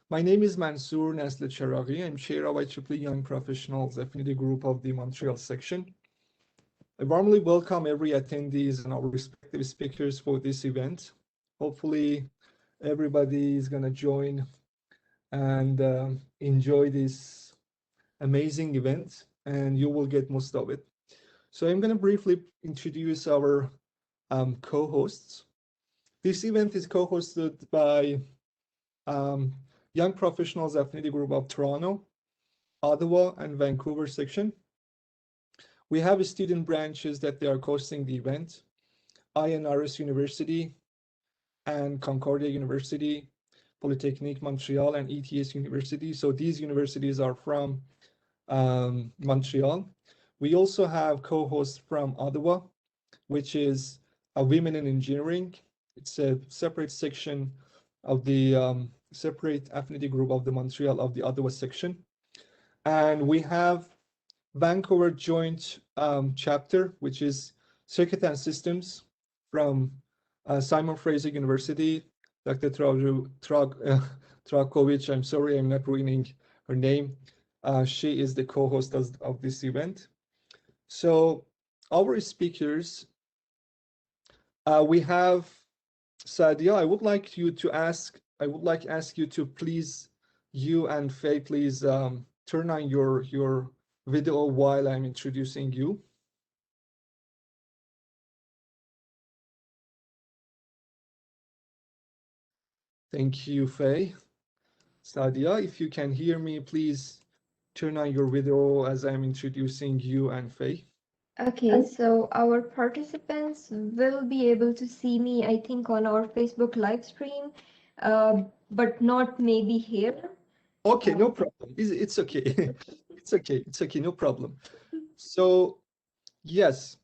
My name is Mansour Naslet-Charaghi. I'm chair of IEEE Young Professionals Affinity Group of the Montreal section. I warmly welcome every attendees and our respective speakers for this event. Hopefully, everybody is going to join and enjoy this amazing event, and you will get most of it. So I'm going to briefly introduce our co-hosts. This event is co-hosted by um, Young Professionals Affinity Group of Toronto, Ottawa, and Vancouver section. We have student branches that they are hosting the event: INRS University and Concordia University, Polytechnique Montreal, and ETS University. So these universities are from Montreal. We also have co-hosts from Ottawa, which is a Women in Engineering. It's a separate section of the separate affinity group of the Montreal of the Ottawa section. And we have Vancouver Joint Chapter, which is Circuit and Systems from Simon Fraser University. Dr. Trakovic, I'm sorry, I'm not ruining her name. She is the co-host of this event. So our speakers, we have Sadia. I would like ask you to please, you and Faye, please turn on your video while I'm introducing you. Thank you, Faye. Sadia, if you can hear me, please turn on your video as I'm introducing you and Faye. Okay, so our participants will be able to see me, I think, on our Facebook live stream, but not maybe here. Okay, no problem. It's okay. It's okay. It's okay. No problem. So yes.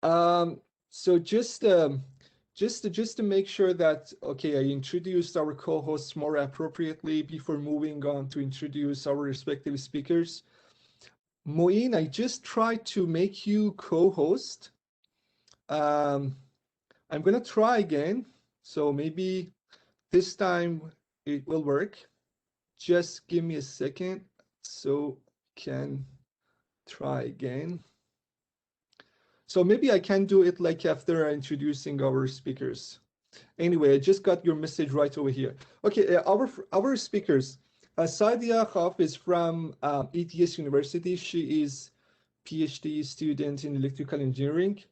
Um, so just to make sure that, okay, I introduced our co-hosts more appropriately before moving on to introduce our respective speakers. Moin, I just tried to make you co-host. Um, I'm gonna try again. So maybe this time it will work. Just give me a second so can try again. So maybe I can do it like after introducing our speakers. Anyway, I just got your message right over here. Okay, our speakers. Sadia Khaf is from ETS University. She is PhD student in electrical engineering.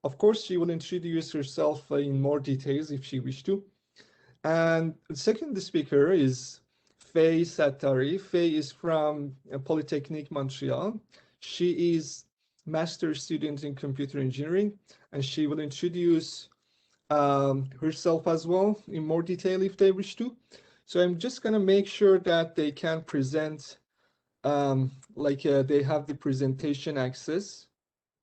Of course, she will introduce herself in more details if she wish to. And the second speaker is Faye Satari. Faye is from Polytechnique Montreal. She is master's student in computer engineering, and she will introduce herself as well in more detail if they wish to. So I'm just gonna make sure that they can present, they have the presentation access.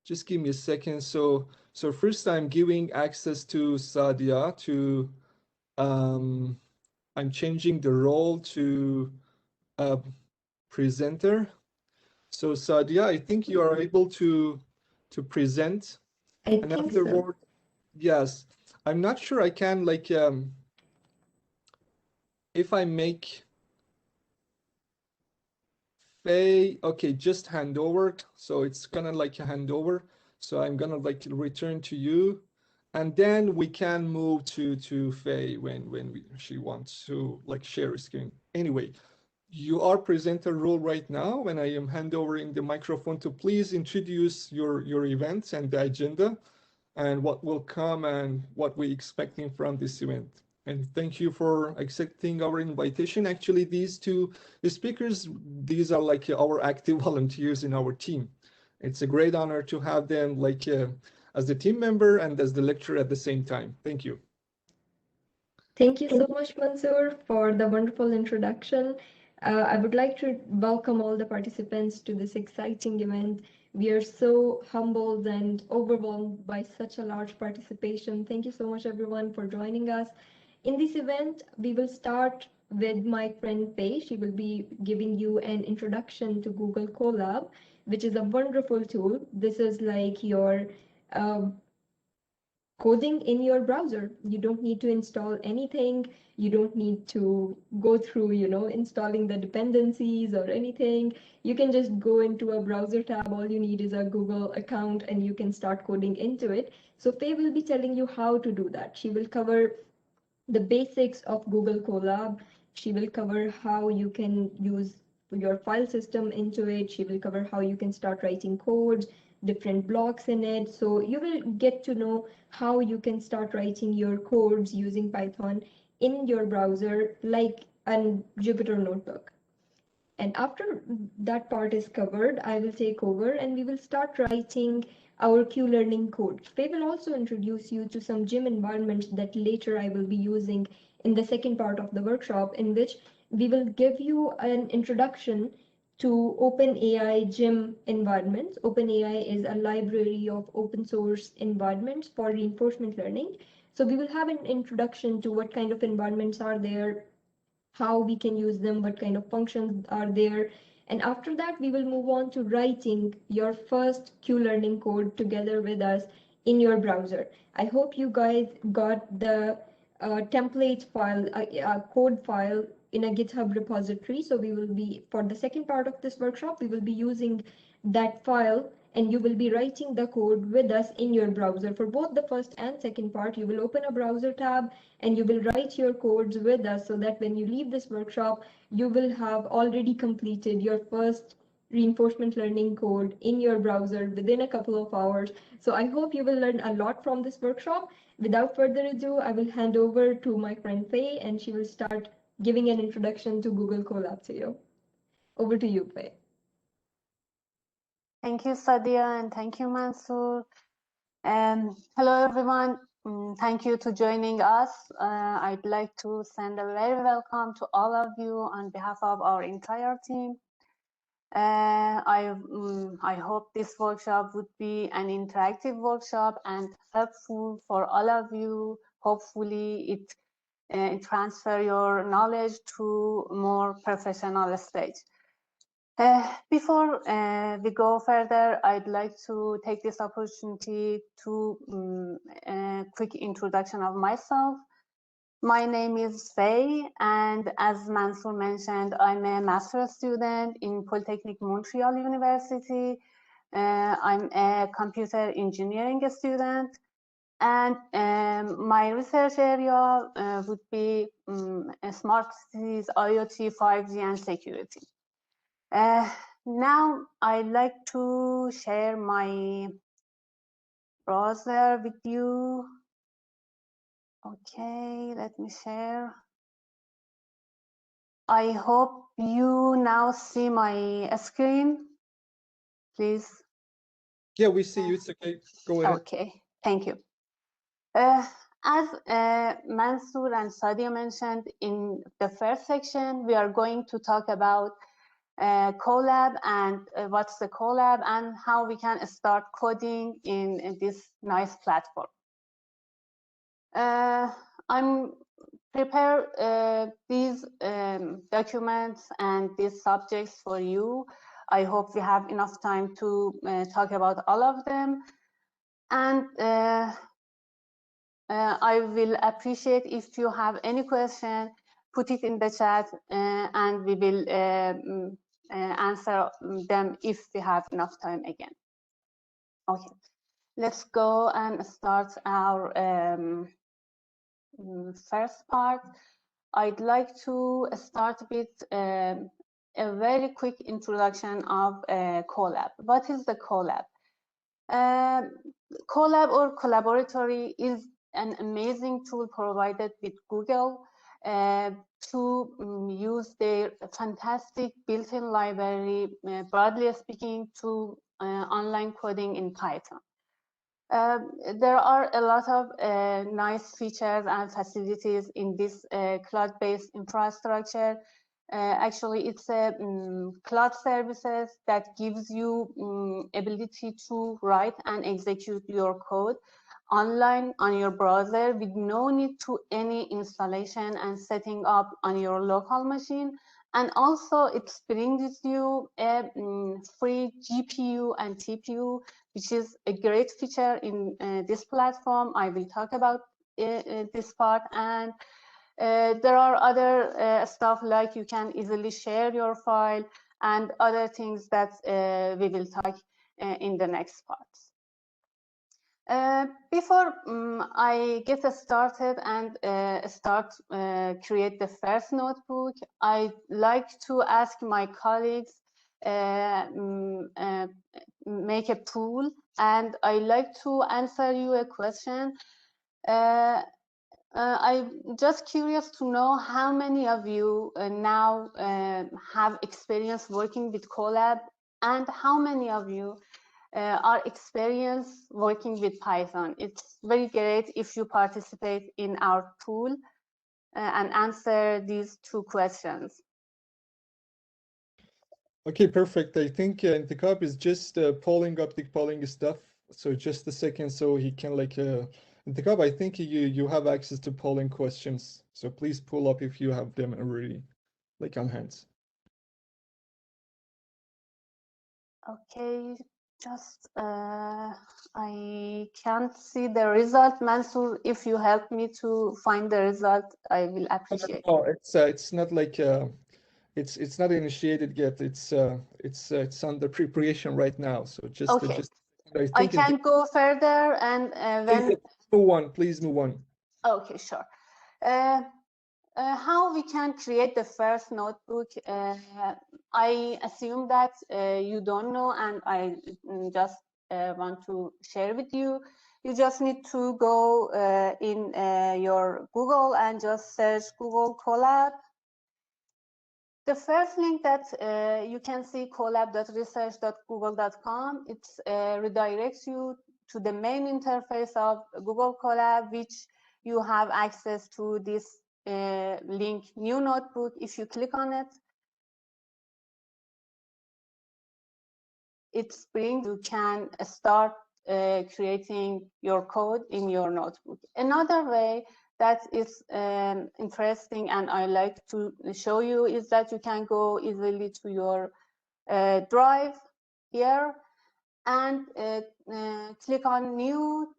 Just give me a second. So first I'm giving access to Sadia to, um, I'm changing the role to a presenter. So Sadia, I think you are able to present, I and think so. afterward, yes, I'm not sure I can if I make Faye, okay, just hand over. So it's gonna like a handover. So I'm gonna like return to you, and then we can move to Faye when she wants to like share a screen. Anyway, you are presenter role right now, and I am handovering the microphone to please introduce your events and the agenda and what will come and what we're expecting from this event. And thank you for accepting our invitation. Actually, these two speakers, these are like our active volunteers in our team. It's a great honor to have them like as the team member and as the lecturer at the same time. Thank you. Thank you so much, Mansoor, for the wonderful introduction. I would like to welcome all the participants to this exciting event. We are so humbled and overwhelmed by such a large participation. Thank you so much, everyone, for joining us. In this event, we will start with my friend Faye. She will be giving you an introduction to Google Colab, which is a wonderful tool. This is like your uh, coding in your browser. You don't need to install anything. You don't need to go through, installing the dependencies or anything. You can just go into a browser tab. All you need is a Google account and you can start coding into it. So Faye will be telling you how to do that. She will cover the basics of Google Colab. She will cover how you can use your file system into it. She will cover how you can start writing codes, different blocks in it. So you will get to know how you can start writing your codes using Python in your browser, like a Jupyter notebook. And after that part is covered, I will take over and we will start writing our Q learning code. Faye will also introduce you to some gym environments that later I will be using in the second part of the workshop, in which we will give you an introduction to OpenAI gym environments. OpenAI is a library of open source environments for reinforcement learning. So we will have an introduction to what kind of environments are there, how we can use them, what kind of functions are there. And after that, we will move on to writing your first Q learning code together with us in your browser. I hope you guys got the template file, code file in a GitHub repository. So we will be, for the second part of this workshop, we will be using that file and you will be writing the code with us in your browser. For both the first and second part, you will open a browser tab and you will write your codes with us so that when you leave this workshop, you will have already completed your first reinforcement learning code in your browser within a couple of hours. So I hope you will learn a lot from this workshop. Without further ado, I will hand over to my friend Faye and she will start giving an introduction to Google Colab to you. Over to you, Faye. Thank you, Sadia, and thank you, Mansoor. Hello, everyone. Thank you to joining us. I'd like to send a very welcome to all of you on behalf of our entire team. I hope this workshop would be an interactive workshop and helpful for all of you. Hopefully, it transfer your knowledge to more professional stage. Before we go further, I'd like to take this opportunity to a quick introduction of myself. My name is Faye, and as Mansoor mentioned, I'm a master's student in Polytechnic Montreal University. I'm a computer engineering student, and my research area would be smart cities, IoT, 5G, and security. Now I'd like to share my browser with you. Okay, let me share. I hope you now see my screen, please. Yeah, we see you. It's okay. Go ahead. Okay, thank you. As Mansoor and Sadia mentioned in the first section, we are going to talk about Colab and what's the Colab and how we can start coding in this nice platform. I'm prepare these documents and these subjects for you. I hope we have enough time to talk about all of them. And I will appreciate if you have any question, put it in the chat and we will answer them if we have enough time again. Okay, let's go and start our first part. I'd like to start with a very quick introduction of Colab. What is the Colab? Colab or Collaboratory is an amazing tool provided with Google to use their fantastic built-in library, broadly speaking, to online coding in Python. There are a lot of nice features and facilities in this cloud-based infrastructure. Actually, it's a cloud services that gives you ability to write and execute your code online on your browser with no need to any installation and setting up on your local machine. And also it brings you a free GPU and TPU, which is a great feature in this platform. I will talk about this part. And there are other stuff like you can easily share your file and other things that we will talk in the next parts. Before I get started and create the first notebook, I'd like to ask my colleagues make a poll, and I like to answer you a question. I'm just curious to know how many of you now have experience working with Colab, and how many of you are experienced working with Python. It's very great if you participate in our pool and answer these two questions. Okay, perfect. I think Intikab is just pulling up the polling stuff. So just a second, so he can like Intikab, I think you have access to polling questions. So please pull up if you have them already, like on hands. Okay, just I can't see the result. Mansur, if you help me to find the result, I will appreciate. No, it's not like it's not initiated yet. It's under preparation right now. So just okay. I I think can go further and when move on, please move on. okay, sure. How we can create the first notebook? I assume that you don't know, and I just want to share with you. You just need to go in your Google and just search Google Colab. The first link that you can see, colab.research.google.com, it redirects you to the main interface of Google Colab, which you have access to this link, new notebook. If you click on it, it brings you can start creating your code in your notebook. Another way that is interesting and I like to show you is that you can go easily to your drive here and click on new.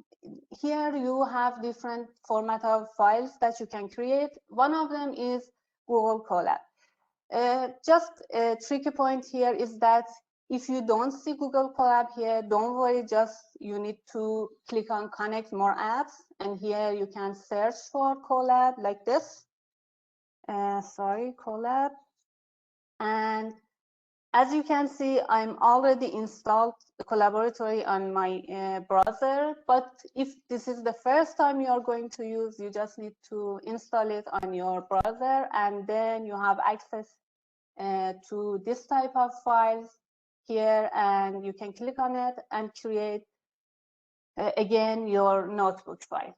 Here you have different format of files that you can create. One of them is Google Colab. Just a tricky point here is that if you don't see Google Colab here, don't worry, just you need to click on connect more apps, and here you can search for Colab like this. Sorry, Colab. And as you can see, I'm already installed the Collaboratory on my browser, but if this is the first time you are going to use, you just need to install it on your browser, and then you have access to this type of files here, and you can click on it and create again your notebook file.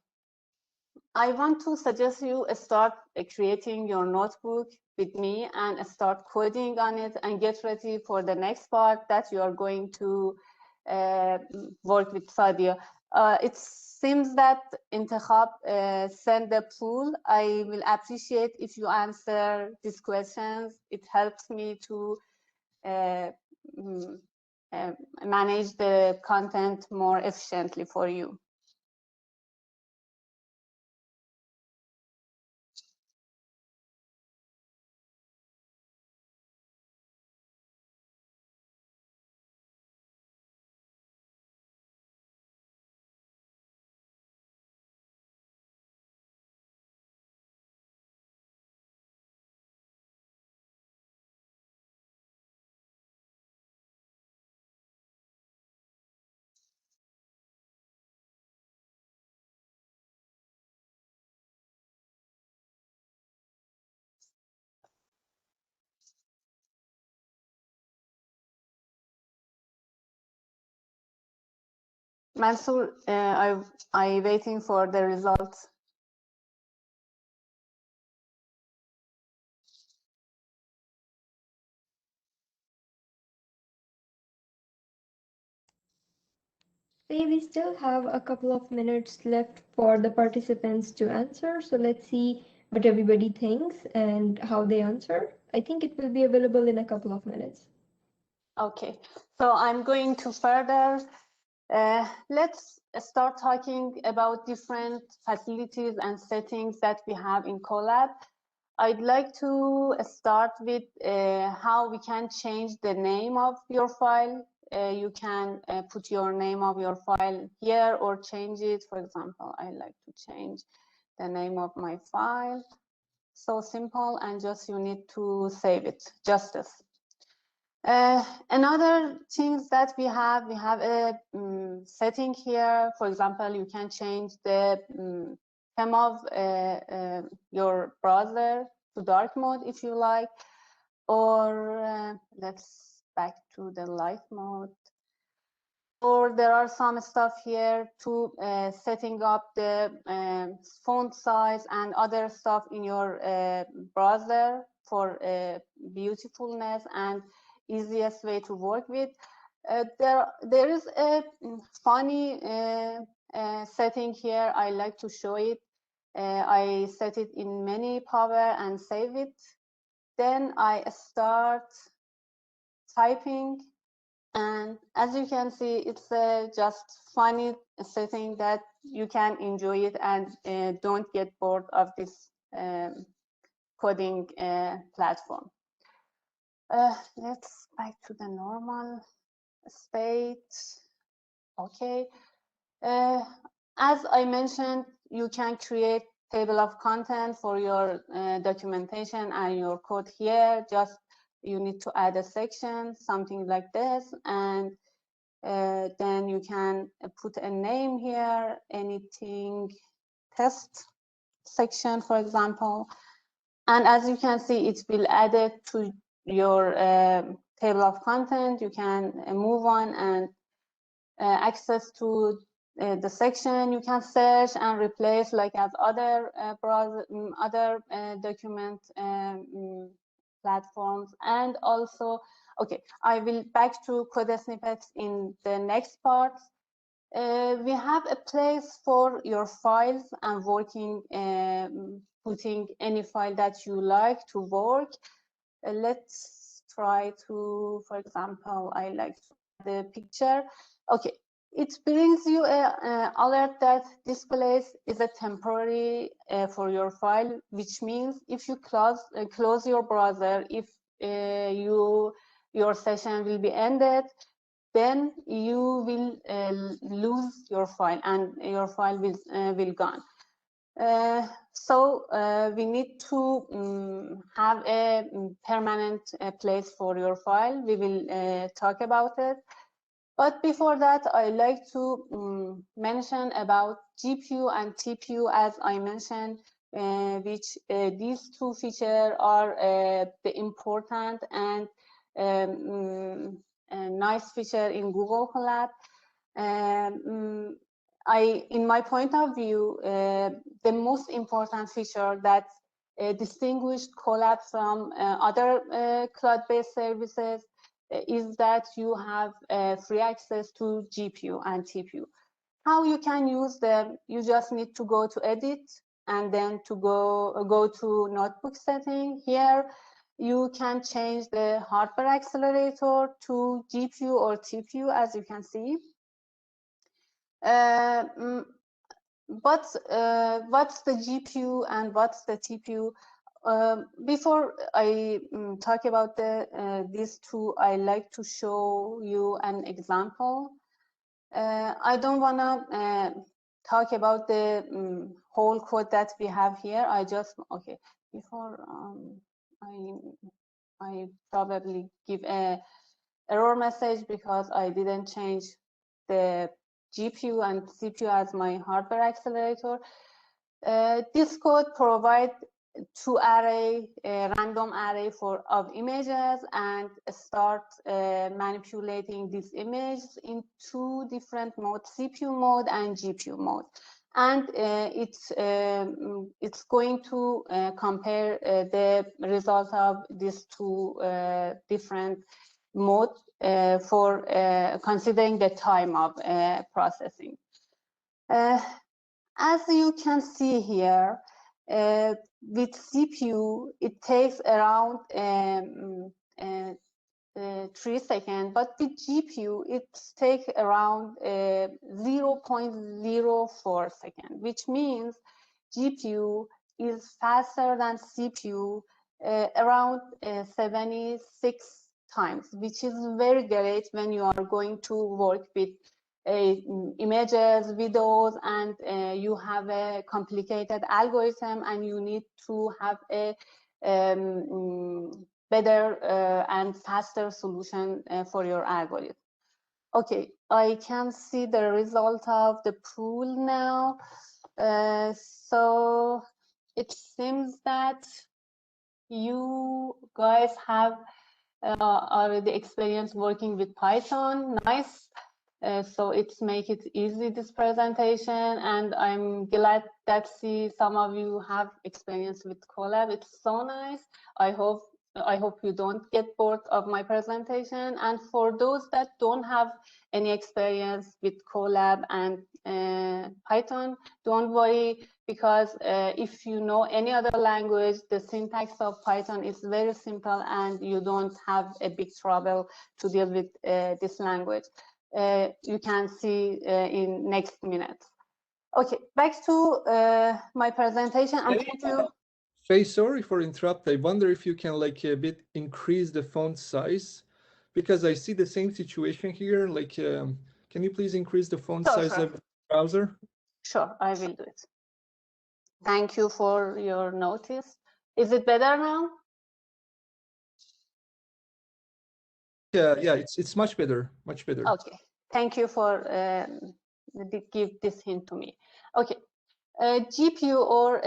I want to suggest you start creating your notebook with me and start coding on it and get ready for the next part that you are going to work with Sadia. It seems that Intikhab sent the pool. I will appreciate if you answer these questions. It helps me to manage the content more efficiently for you. Mansoor, I waiting for the results. Faye, we still have a couple of minutes left for the participants to answer. So let's see what everybody thinks and how they answer. I think it will be available in a couple of minutes. Okay, so I'm going to further. Let's start talking about different facilities and settings that we have in Colab. I'd like to start with how we can change the name of your file. You can put your name of your file here or change it. For example, I like to change the name of my file. So simple, and just you need to save it, just this. Another things that we have a setting here. For example, you can change the theme of your browser to dark mode if you like, or let's back to the light mode. Or there are some stuff here to setting up the font size and other stuff in your browser for beautifulness and easiest way to work with. There is a funny setting here. I like to show it. I set it in many power and save it. Then I start typing, and as you can see, it's just funny setting that you can enjoy it and don't get bored of this coding platform. Let's back to the normal state. Okay. As I mentioned, you can create table of content for your documentation and your code here. Just you need to add a section, something like this, and then you can put a name here, anything, test section, for example. And as you can see, it will add it to your table of content. You can move on and access to the section. You can search and replace like as other browser, other document platforms. And also, okay, I will back to code snippets in the next part. We have a place for your files and working, putting any file that you like to work. Let's try to, for example, I like to add a picture. Okay, it brings you a alert that this place is a temporary for your file, which means if you close your browser, if your session will be ended, then you will lose your file and your file will gone. So we need to have a permanent place for your file. We will talk about it. But before that, I like to mention about GPU and TPU, as I mentioned, which these two features are the important and a nice feature in Google Colab. In my point of view, the most important feature that distinguished Colab from other cloud-based services is that you have free access to GPU and TPU. How you can use them? You just need to go to edit and then to go to notebook setting. Here you can change the hardware accelerator to GPU or TPU, as you can see. But what's the GPU and what's the TPU? Before I talk about these two, I like to show you an example. I don't want to talk about the whole code that we have here. I just, okay, before I probably give a error message because I didn't change the GPU and CPU as my hardware accelerator. This code provides two random array of images and start manipulating these images in two different modes, CPU mode and GPU mode. And it's going to compare the result of these two different mode for considering the time of processing. As you can see here, with CPU, it takes around 3 seconds, but with GPU, it takes around 0.04 seconds, which means GPU is faster than CPU around 76 times, which is very great when you are going to work with images, videos, and you have a complicated algorithm and you need to have a better and faster solution for your algorithm. Okay, I can see the result of the pool now. So it seems that you guys have already experience working with Python. Nice. So it's make it easy, this presentation, and I'm glad that see some of you have experience with Colab. It's so nice. I hope you don't get bored of my presentation. And for those that don't have any experience with Colab and Python, don't worry, because if you know any other language, the syntax of Python is very simple and you don't have a big trouble to deal with this language. You can see in next minute. Okay, back to my presentation. Faye, sorry for interrupting. I wonder if you can like a bit increase the font size, because I see the same situation here. Like, can you please increase the font size of the browser? Sure, I will do it. Thank you for your notice. Is it better now? Yeah, it's much better, much better. Okay, thank you for give this hint to me. Okay, GPU or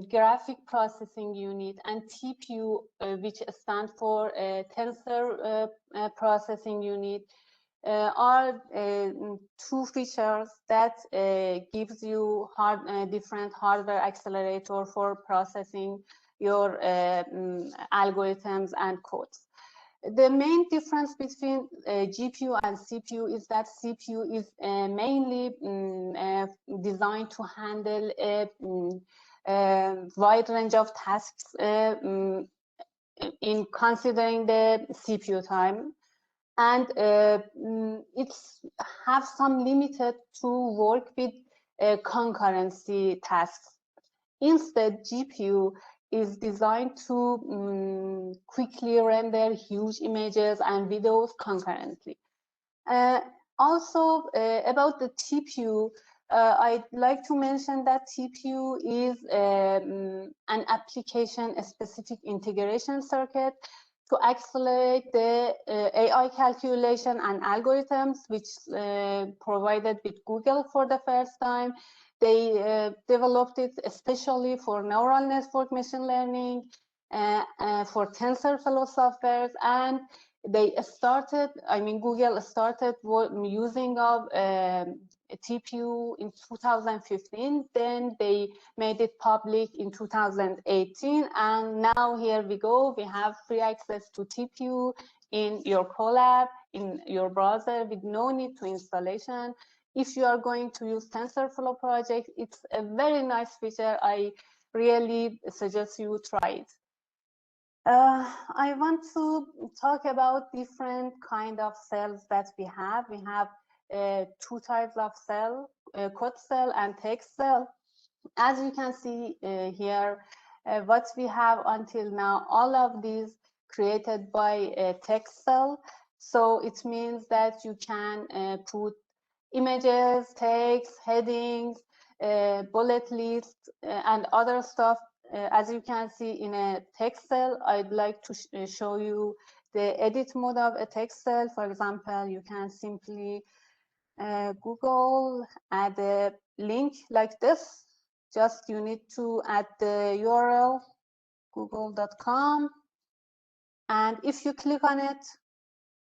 graphic processing unit, and TPU, which stands for tensor processing unit, are two features that gives you different hardware accelerator for processing your algorithms and codes. The main difference between GPU and CPU is that CPU is mainly designed to handle a wide range of tasks in considering the CPU time, and it's have some limited to work with concurrency tasks. Instead, GPU is designed to quickly render huge images and videos concurrently. Also, about the TPU, I'd like to mention that TPU is an application-specific integration circuit to accelerate the AI calculation and algorithms, which provided with Google for the first time. They developed it especially for neural network machine learning, for TensorFlow software, and they started, Google started using of TPU in 2015, then they made it public in 2018, and now here we go, we have free access to TPU in your Colab, in your browser, with no need to installation. If you are going to use TensorFlow project, it's a very nice feature. I really suggest you try it. I want to talk about different kind of cells that we have. We have two types of cell, code cell and text cell. As you can see here, what we have until now, all of these created by a text cell. So it means that you can put images, text, headings, bullet lists, and other stuff. As you can see in a text cell, I'd like to show you the edit mode of a text cell. For example, you can simply Google, add a link like this. Just you need to add the URL, google.com. And if you click on it,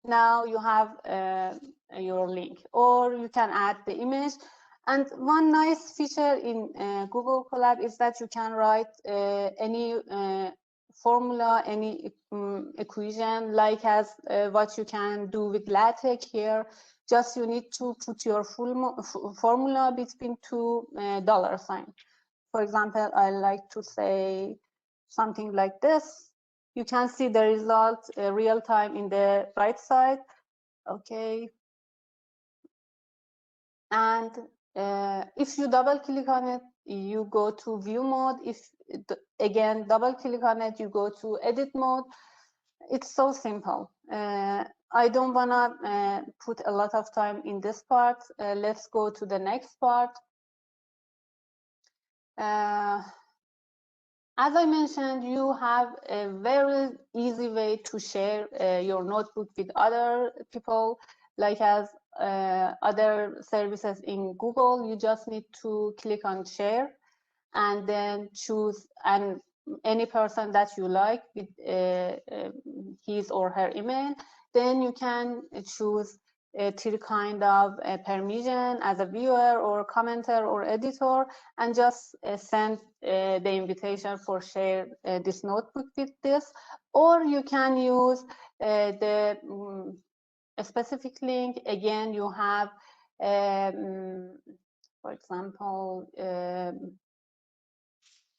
now you have your link, or you can add the image. And one nice feature in Google Colab is that you can write any formula, any equation, like as what you can do with LaTeX here. Just you need to put your formula between two dollar sign. For example, I like to say something like this. You can see the result real time in the right side. Okay. And if you double click on it, you go to view mode. If again double click on it, you go to edit mode. It's so simple. I don't wanna put a lot of time in this part. Let's go to the next part. As I mentioned, you have a very easy way to share your notebook with other people, like as other services in Google. You just need to click on share and then choose any person that you like with his or her email. Then you can choose three kind of permission as a viewer or commenter or editor, and just send the invitation for share this notebook with this. Or you can use the a specific link. Again, you have for example,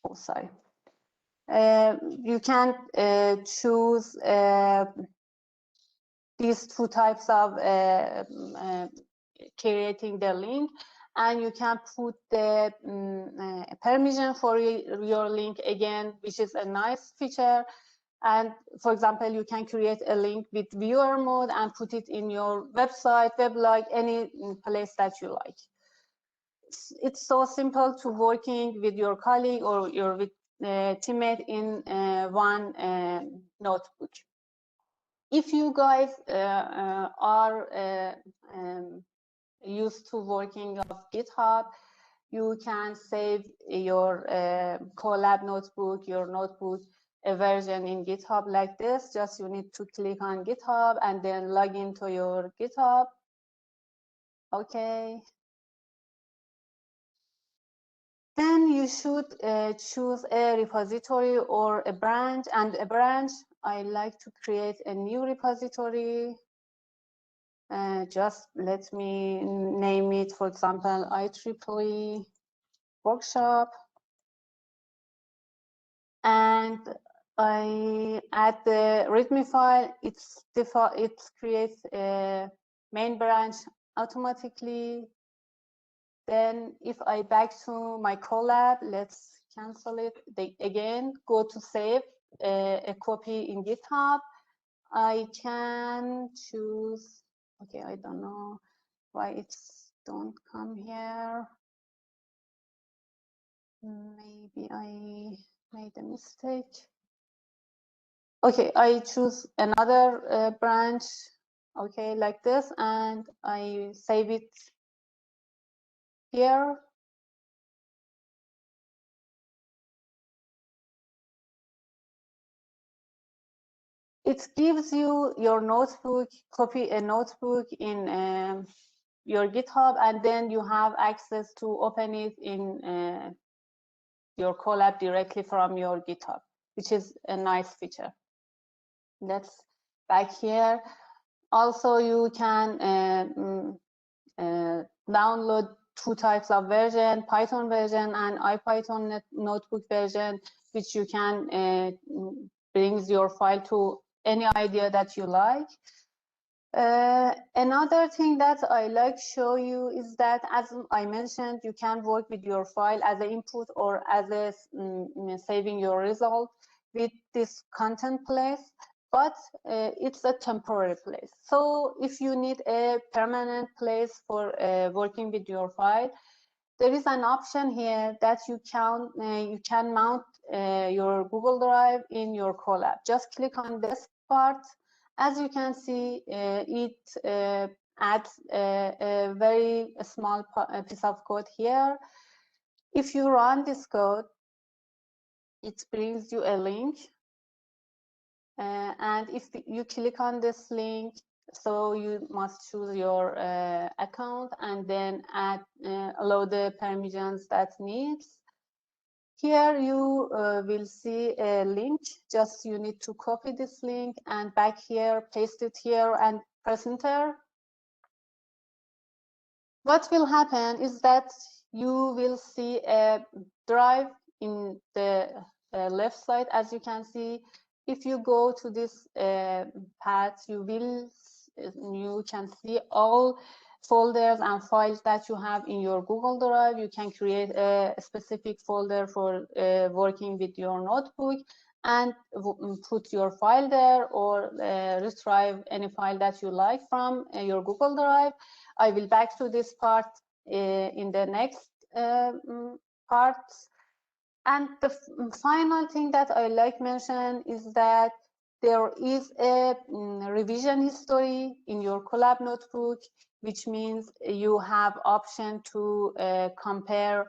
oh sorry, you can choose these two types of creating the link, and you can put the permission for your link again, which is a nice feature. And for example, you can create a link with viewer mode and put it in your website, weblog, any place that you like. It's so simple to working with your colleague or your teammate in one notebook. If you guys are used to working of GitHub, you can save your Colab notebook, your notebook a version in GitHub like this. Just you need to click on GitHub and then log into your GitHub. Okay. Then you should choose a repository or a branch. And a branch, I like to create a new repository. Just let me name it, for example, IEEE workshop. And I add the README file. It creates a main branch automatically. Then if I back to my Colab, let's cancel it. Again, go to save a copy in GitHub. I can choose, okay, I don't know why it's don't come here. Maybe I made a mistake. Okay, I choose another branch, okay, like this, and I save it here. It gives you your notebook, copy a notebook in your GitHub, and then you have access to open it in your Colab directly from your GitHub, which is a nice feature. Let's back here. Also, you can download two types of version, Python version and IPython notebook version, which you can brings your file to any idea that you like. Another thing that I like to show you is that, as I mentioned, you can work with your file as an input or as a saving your result with this content place, but it's a temporary place. So if you need a permanent place for working with your file, there is an option here that you can mount your Google Drive in your Colab. Just click on this part. As you can see, it adds a very small piece of code here. If you run this code, it brings you a link. And if you click on this link, so you must choose your account and then allow the permissions that needs. Here you will see a link. Just you need to copy this link and back here, paste it here and press enter. What will happen is that you will see a drive in the left side, as you can see. If you go to this path, you can see all folders and files that you have in your Google Drive. You can create a specific folder for working with your notebook and put your file there, or retrieve any file that you like from your Google Drive. I will back to this part in the next parts. And the final thing that I like mention is that there is a revision history in your Colab Notebook, which means you have option to compare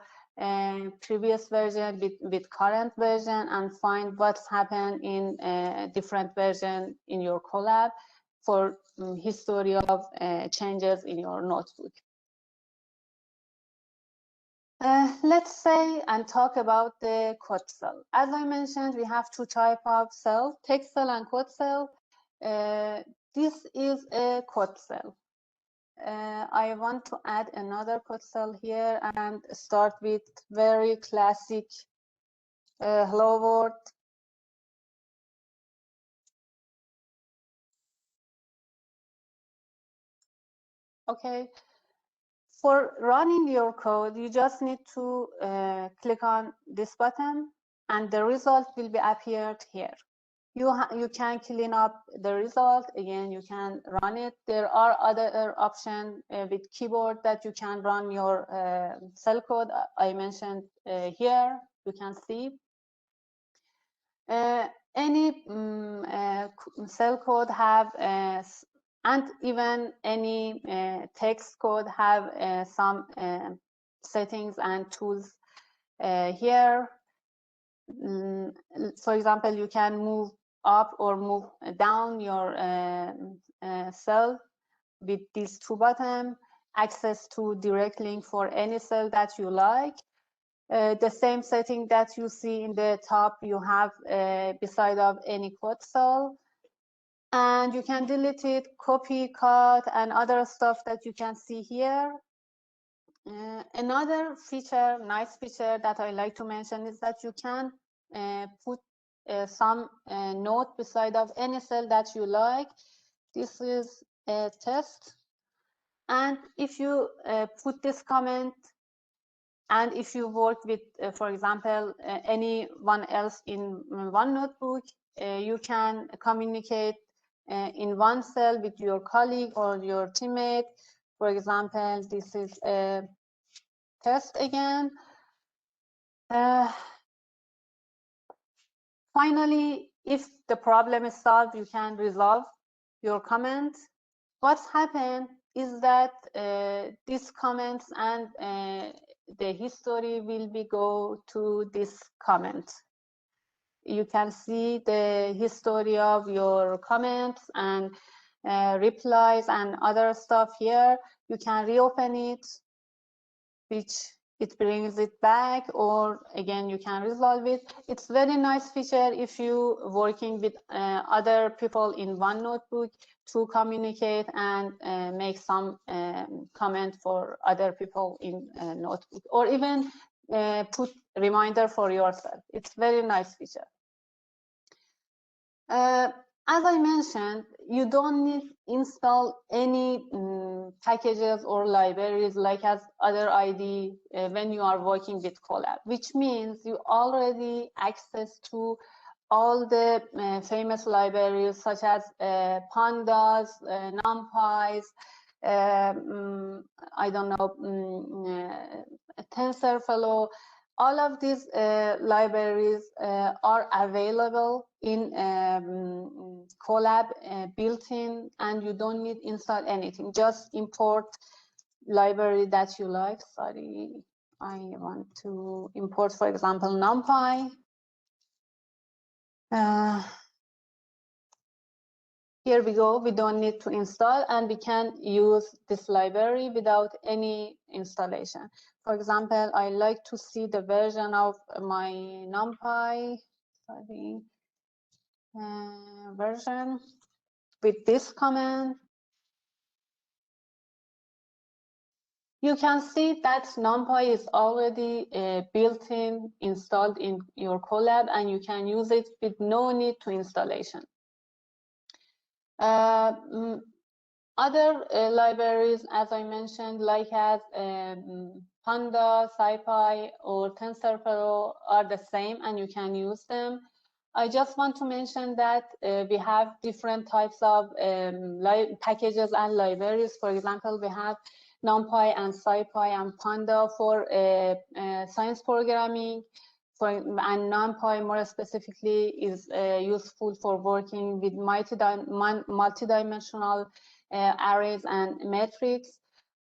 previous version with current version and find what's happened in different version in your Colab for history of changes in your notebook. Let's say and talk about the code cell. As I mentioned, we have two types of cell, text cell and code cell. This is a code cell. I want to add another code cell here and start with very classic hello world. Okay. For running your code, you just need to click on this button and the result will be appeared here. You can clean up the result. Again, you can run it. There are other options with keyboard that you can run your cell code. I mentioned here, you can see. Any cell code have and even any text code have some settings and tools here. For example, you can move up or move down your cell with these two buttons, access to direct link for any cell that you like. The same setting that you see in the top, you have beside of any code cell. And you can delete it, copy, cut, and other stuff that you can see here. Another feature, nice feature that I like to mention is that you can put some note beside of any cell that you like. This is a test. And if you put this comment, and if you work with, for example, anyone else in one notebook, you can communicate in one cell with your colleague or your teammate. For example, this is a test again. Finally, if the problem is solved, you can resolve your comment. What's happened is that these comments and the history will be go to this comment. You can see the history of your comments and replies and other stuff here. You can reopen it, which it brings it back, or again, you can resolve it. It's very nice feature if you working with other people in one notebook to communicate and make some comment for other people in a notebook, or even put reminder for yourself. It's very nice feature. As I mentioned, you don't need install any packages or libraries like as other ID when you are working with Colab, which means you already access to all the famous libraries such as pandas, numpys, I don't know, TensorFlow. All of these libraries are available in Colab built-in, and you don't need install anything. Just import library that you like. Sorry, I want to import, for example, NumPy. here we go. We don't need to install, and we can use this library without any installation. For example, I like to see the version of my NumPy version with this command. You can see that NumPy is already built-in, installed in your Colab, and you can use it with no need to installation. Other libraries, as I mentioned, like as Panda, SciPy, or TensorFlow are the same, and you can use them. I just want to mention that we have different types of packages and libraries. For example, we have NumPy and SciPy and Panda for science programming. And NumPy more specifically is useful for working with multidimensional arrays and metrics.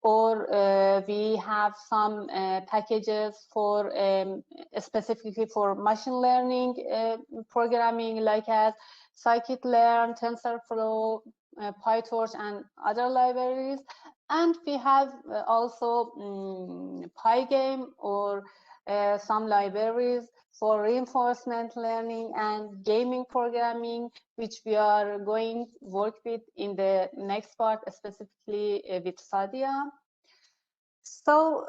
Or we have some packages for specifically for machine learning programming, like as scikit-learn, TensorFlow, PyTorch, and other libraries. And we have also Pygame or some libraries for reinforcement learning and gaming programming, which we are going to work with in the next part, specifically with Sadia. So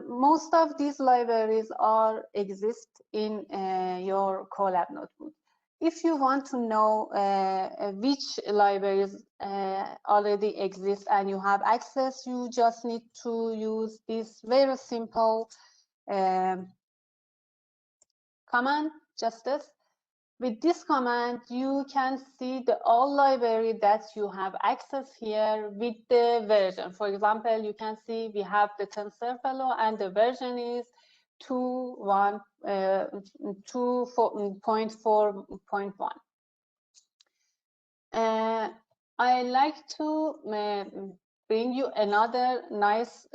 most of these libraries exist in your Colab Notebook. If you want to know which libraries already exist and you have access, you just need to use this very simple command, just this. With this command, you can see the all library that you have access here with the version. For example, you can see we have the TensorFlow and the version is 2.4.1. I like to bring you another nice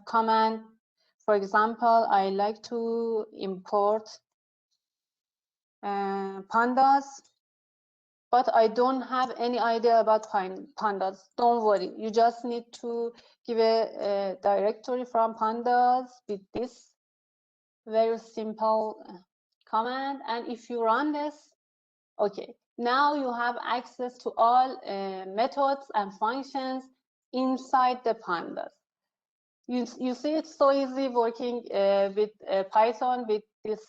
command. For example, I like to import pandas, but I don't have any idea about pandas. Don't worry, you just need to give a directory from pandas with this very simple command, and if you run this, okay, now you have access to all methods and functions inside the pandas. You see, it's so easy working with Python with this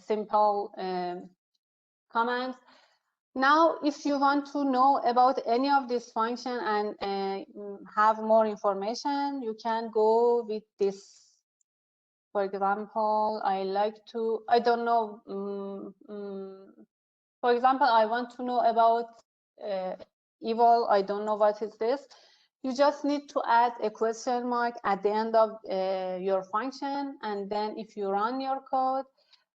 simple commands. Now, if you want to know about any of this function and have more information, you can go with this. For example, I don't know, for example, I want to know about evil. I don't know what is this. You just need to add a question mark at the end of your function, and then if you run your code,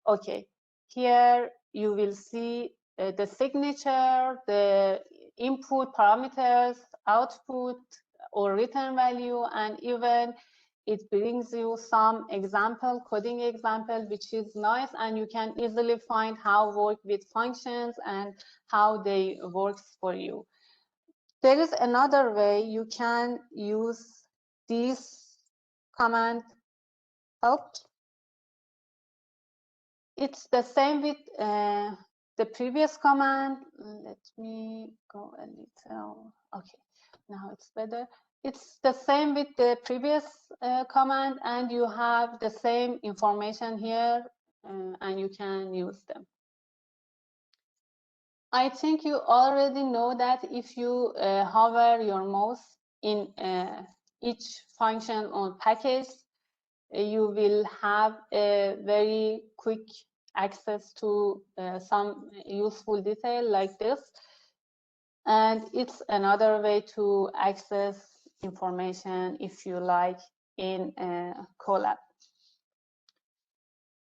okay, here you will see the signature, the input parameters, output or return value, and even it brings you some example, coding example, which is nice, and you can easily find how work with functions and how they work for you. There is another way you can use this command help. It's the same with the previous command. Let me go a little. Okay, now it's better. It's the same with the previous command, and you have the same information here, and you can use them. I think you already know that if you hover your mouse in each function or package, you will have a very quick access to some useful detail like this. And it's another way to access information, if you like, in Colab.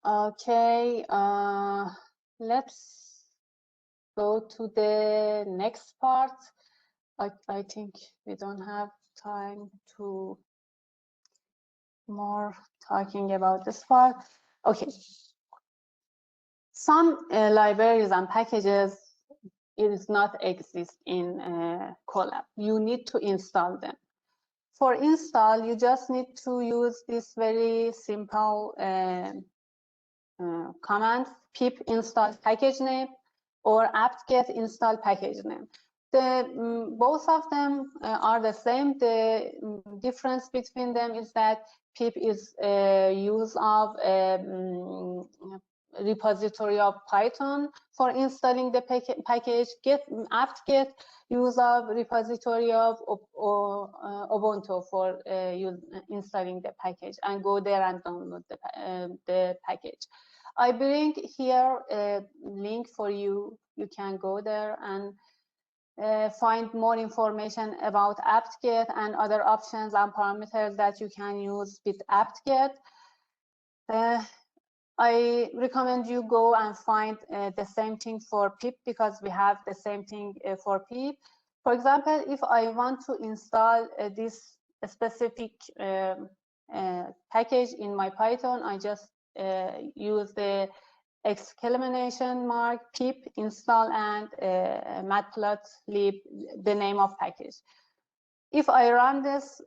Okay, let's go to the next part. I think we don't have time to more talking about this part. Okay. Some libraries and packages it is not exist in Colab. You need to install them. For install, you just need to use this very simple command, pip install package name or apt-get install package name. Both of them are the same. The difference between them is that pip is use of repository of Python for installing the package. Apt-get use of repository of Ubuntu for installing the package, and go there and download the package. I bring here a link for you. You can go there and find more information about apt-get and other options and parameters that you can use with apt-get. I recommend you go and find the same thing for pip, because we have the same thing for pip. For example, if I want to install this specific package in my Python, I just use the exclamation mark pip install and matplotlib, the name of package. If I run this,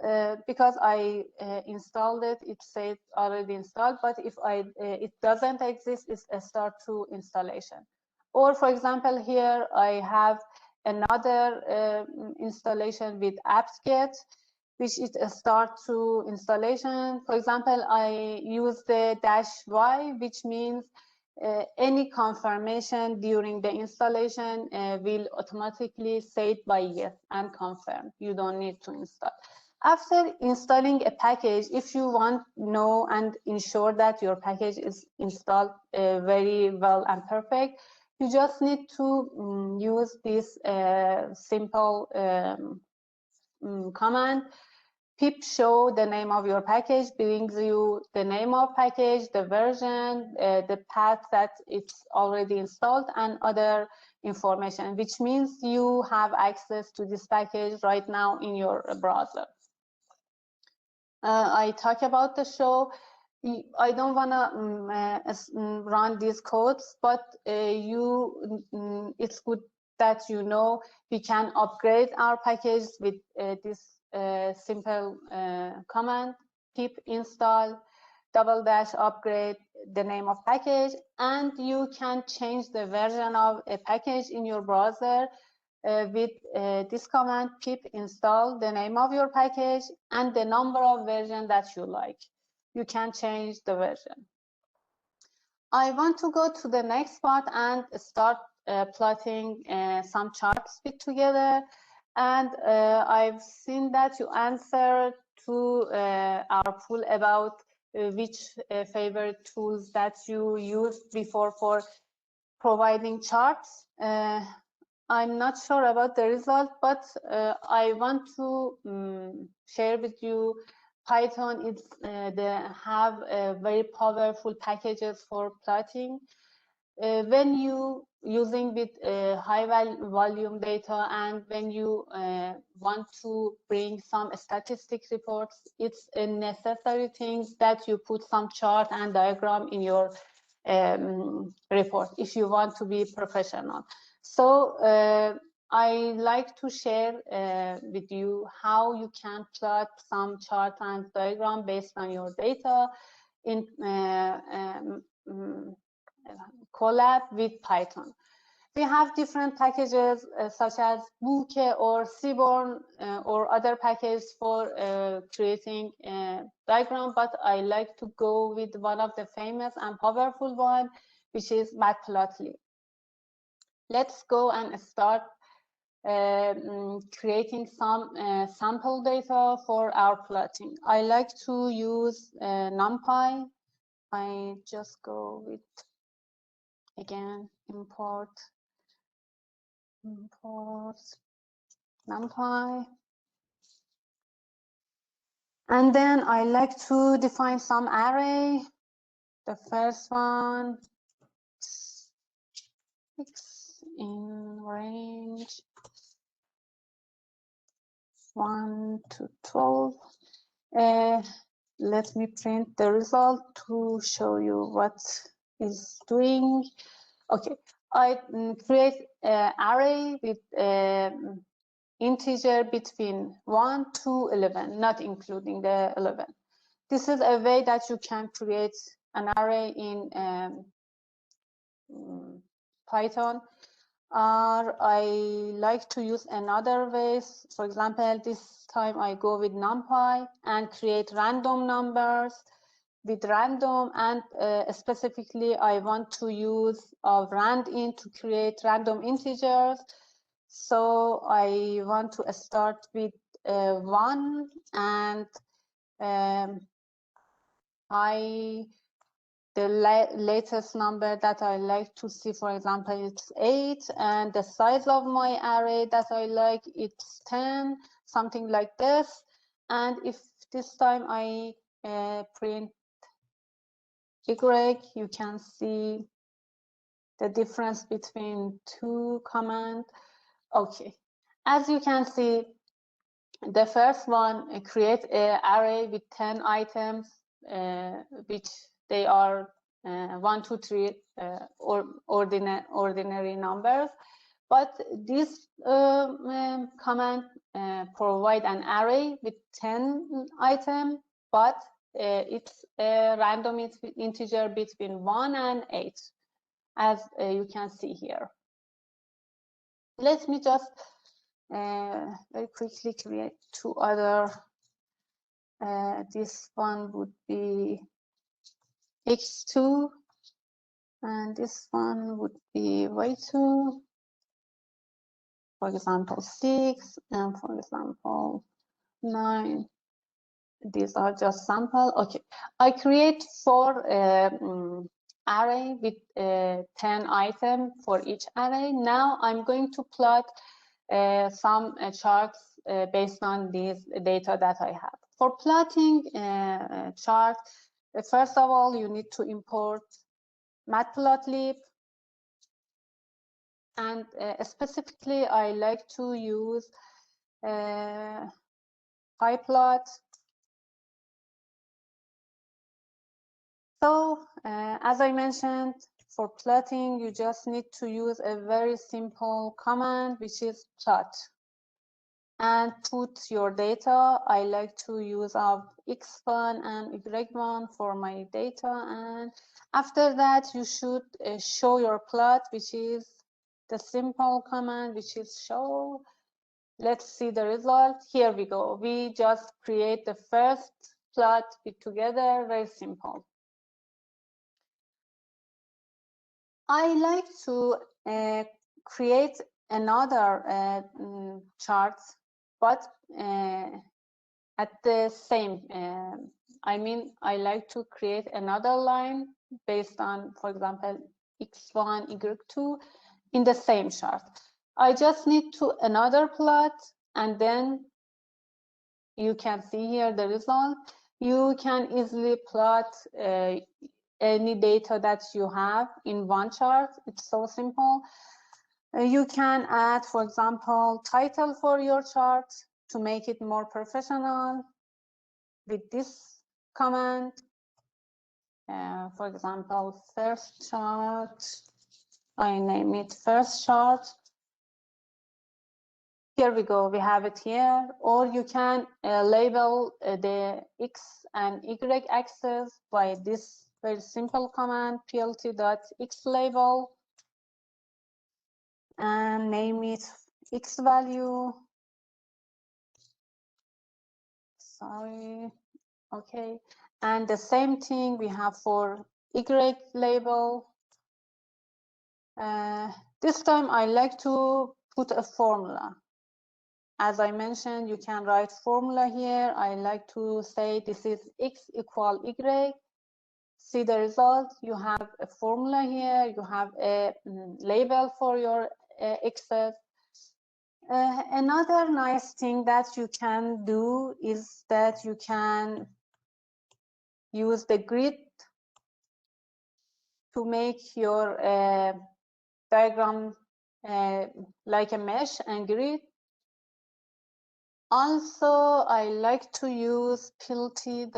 because I installed it, it says already installed, but if it doesn't exist, it's a start to installation. Or for example, here I have another installation with apt-get, which is a start to installation. For example, I use the -y, which means any confirmation during the installation will automatically say it by yes and confirm. You don't need to install. After installing a package, if you want to know and ensure that your package is installed very well and perfect, you just need to use this simple command. Pip show the name of your package, brings you the name of package, the version, the path that it's already installed, and other information, which means you have access to this package right now in your browser. I talk about the show. I don't want to run these codes, but it's good that you know we can upgrade our package with this simple command, pip install /upgrade the name of package, and you can change the version of a package in your browser with this command, pip install the name of your package and the number of version that you like. You can change the version. I want to go to the next part and start plotting some charts with together. And I've seen that you answered to our poll about which favorite tools that you used before for providing charts. I'm not sure about the result, but I want to share with you Python. They have very powerful packages for plotting. When you using with high volume data, and when you want to bring some statistic reports, it's a necessary thing that you put some chart and diagram in your report if you want to be professional. So I like to share with you how you can plot some chart and diagram based on your data in Colab with Python. We have different packages such as Bouquet or Seaborn or other packages for creating diagram, but I like to go with one of the famous and powerful one, which is Matplotlib. Let's go and start creating some sample data for our plotting. I like to use NumPy. I just go with, again, import NumPy. And then I like to define some array. The first one, 6 in range 1 to 12. Let me print the result to show you what is doing. Okay, I create an array with integer between 1 to 11, not including the 11. This is a way that you can create an array in Python. Or I like to use another ways. For example, this time I go with NumPy and create random numbers with random, and specifically I want to use randint to create random integers. So I want to start with 1, and the latest number that I like to see, for example, it's 8, and the size of my array that I like, it's 10, something like this. And if this time I print Y, you can see the difference between two commands. Okay, as you can see, the first one create an array with 10 items, which they are 1, 2, 3 or ordinary numbers. But this command provide an array with 10 items, but it's a random integer between 1 and 8, as you can see here. Let me just very quickly create two other. This one would be x2, and this one would be y2. For example, 6, and for example, 9. These are just sample. Okay, I create 4 array with 10 items for each array. Now I'm going to plot some charts based on this data that I have. For plotting chart, first of all, you need to import Matplotlib, and specifically, I like to use PyPlot. So, as I mentioned, for plotting, you just need to use a very simple command, which is plot, and put your data. I like to use x1 and y1 for my data, and after that, you should show your plot, which is the simple command, which is show. Let's see the result. Here we go. We just create the first plot with together, very simple. I like to create another chart, but at the same, I mean, I like to create another line based on, for example, x1, y2 in the same chart. I just need to another plot, and then you can see here the result. You can easily plot any data that you have in one chart. It's so simple. You can add, for example, title for your chart to make it more professional with this command. For example, first chart, I name it first chart. Here we go, we have it here. Or you can label the X and Y axis by this very simple command, plt.xlabel, and name it X value. Sorry, okay. And the same thing we have for Y label. This time I like to put a formula. As I mentioned, you can write formula here. I like to say this is X equal Y. See the result. You have a formula here. You have a label for your X's. Another nice thing that you can do is that you can use the grid to make your diagram like a mesh and grid. Also, I like to use plt.x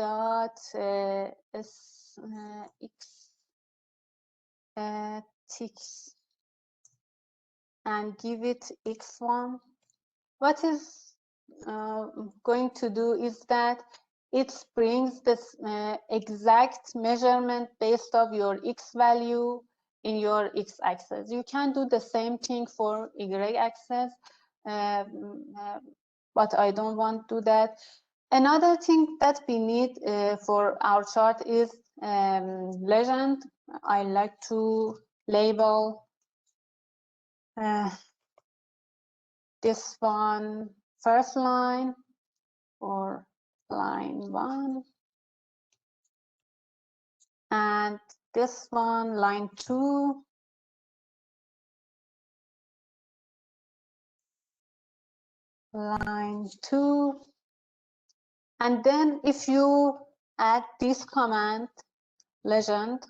and give it x1. What is going to do is that it brings this exact measurement based on your x value in your x-axis. You can do the same thing for y-axis, but I don't want to do that. Another thing that we need for our chart is legend. I like to label this one first line or line 1, and this one line 2, line 2. And then if you add this command legend,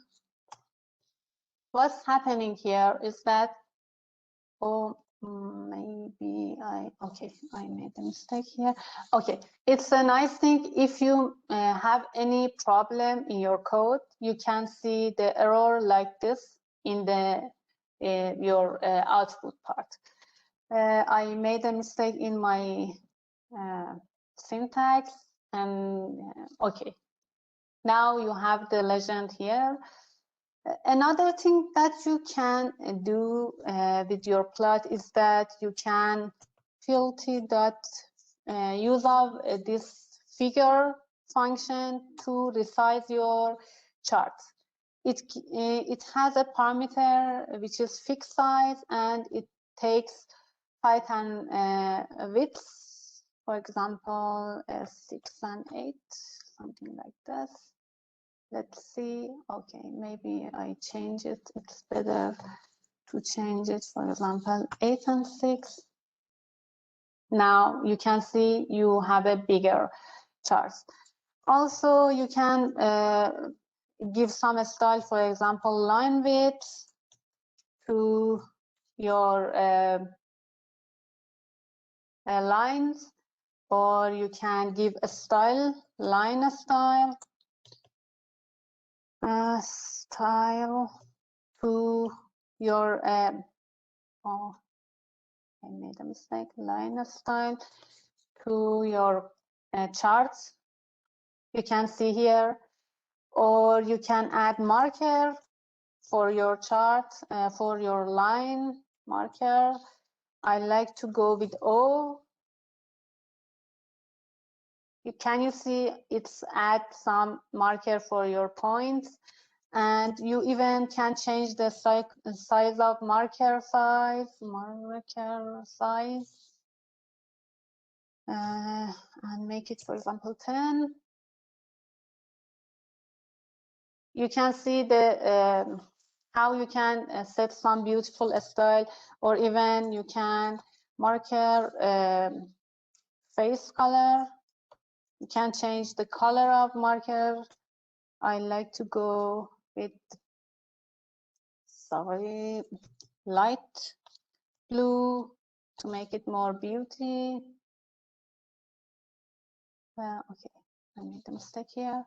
what's happening here is that, oh, maybe I made a mistake here. Okay, it's a nice thing if you have any problem in your code, you can see the error like this in the your output part. I made a mistake in my syntax, and okay, now you have the legend here. Another thing that you can do with your plot is that you can filter that use of this figure function to resize your chart. It has a parameter which is fixed size, and it takes height and width, for example 6 and 8, something like this. Let's see. Okay, maybe I change it. It's better to change it, for example 8 and 6. Now you can see you have a bigger chart. Also, you can give some style, for example line width to your lines, or you can give a style, line style, style to your oh, I made a mistake, line style to your charts. You can see here, or you can add marker for your chart, for your line marker. I like to go with O. Can you see it's add some marker for your points, and you even can change the size of marker size, and make it, for example 10. You can see the how you can set some beautiful style, or even you can marker face color. You can change the color of marker. I like to go with, sorry, light blue to make it more beauty. Okay, I made a mistake here.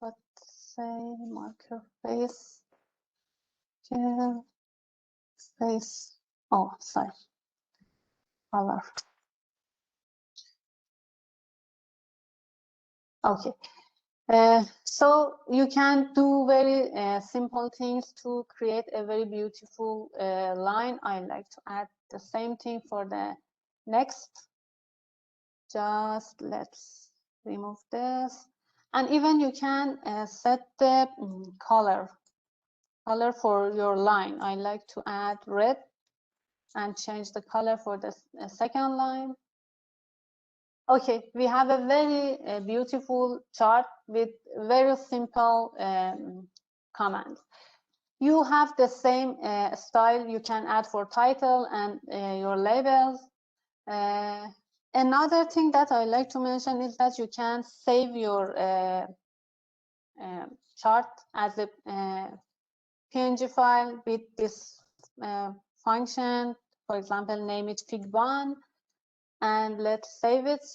Let's say marker face. Okay, face. Oh, sorry. Color. Okay. So you can do very simple things to create a very beautiful line. I like to add the same thing for the next. Just let's remove this. And even you can set the color for your line. I like to add red and change the color for the second line. Okay, we have a very beautiful chart with very simple commands. You have the same style you can add for title and your labels. Another thing that I like to mention is that you can save your chart as a PNG file with this function. For example, name it fig1, and let's save it.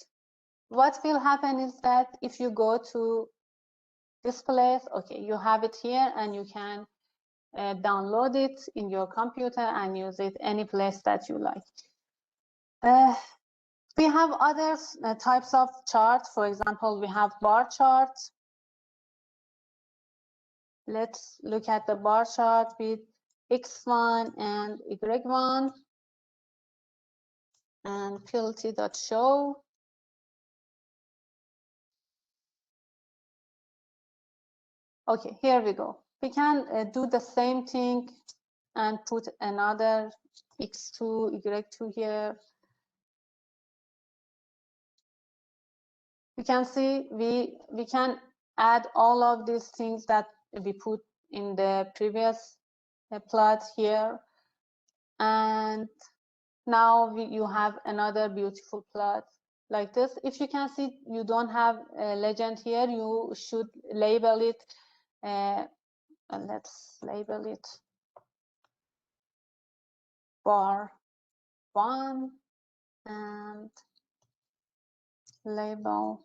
What will happen is that if you go to this place, okay, you have it here, and you can download it in your computer and use it any place that you like. We have other types of charts. For example, we have bar charts. Let's look at the bar chart with X1 and Y1 and plt.show. Okay, here we go. We can do the same thing and put another X2, Y2 here. You can see we can add all of these things that we put in the previous plot here, and now you have another beautiful plot like this. If you can see you don't have a legend here, you should label it. Let's label it bar 1 and label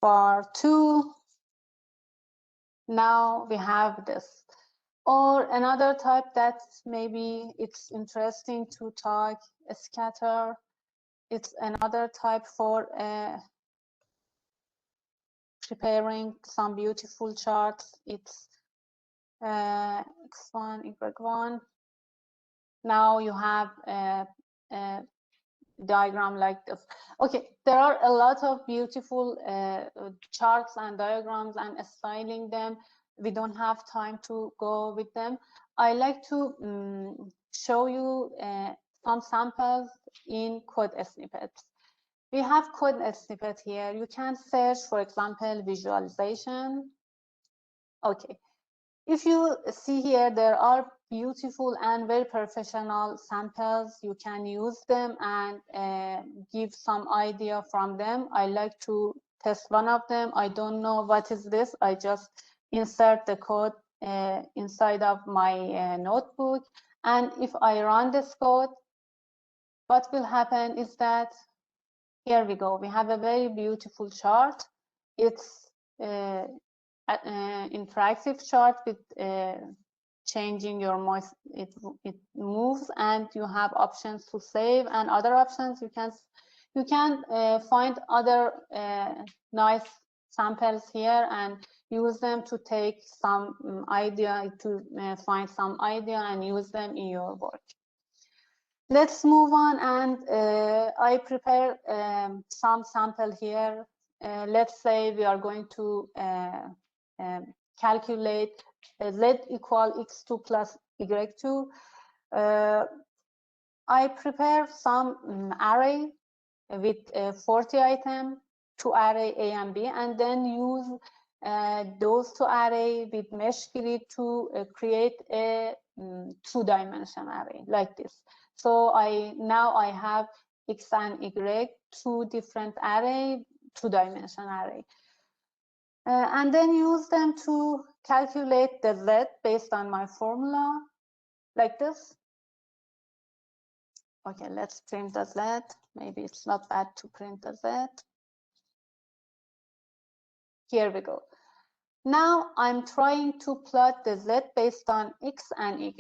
bar 2. Now we have this. Or another type that maybe it's interesting to talk, a scatter. It's another type for preparing some beautiful charts. It's X1, Y1. Now you have a diagram like this. Okay, there are a lot of beautiful charts and diagrams and styling them. We don't have time to go with them. I like to show you some samples in code snippets. We have code snippet here. You can search, for example, visualization. Okay. If you see here, there are beautiful and very professional samples. You can use them and give some idea from them. I like to test one of them. I don't know what is this. I just insert the code inside of my notebook. And if I run this code, what will happen is that, here we go. We have a very beautiful chart. It's interactive chart with changing your mouse. It moves, and you have options to save and other options. You can find other nice samples here and use them to take some idea, to find some idea and use them in your work. Let's move on, and I prepare some sample here. Let's say we are going to calculate z equal x2 plus y2. I prepare some array with 40 items, two array A and B, and then use those two array with mesh grid to create a two-dimensional array like this. So now I have x and y, two different array, two-dimensional array. And then use them to calculate the z based on my formula, like this. Okay, let's print the z. Maybe it's not bad to print the z. Here we go. Now I'm trying to plot the z based on x and y.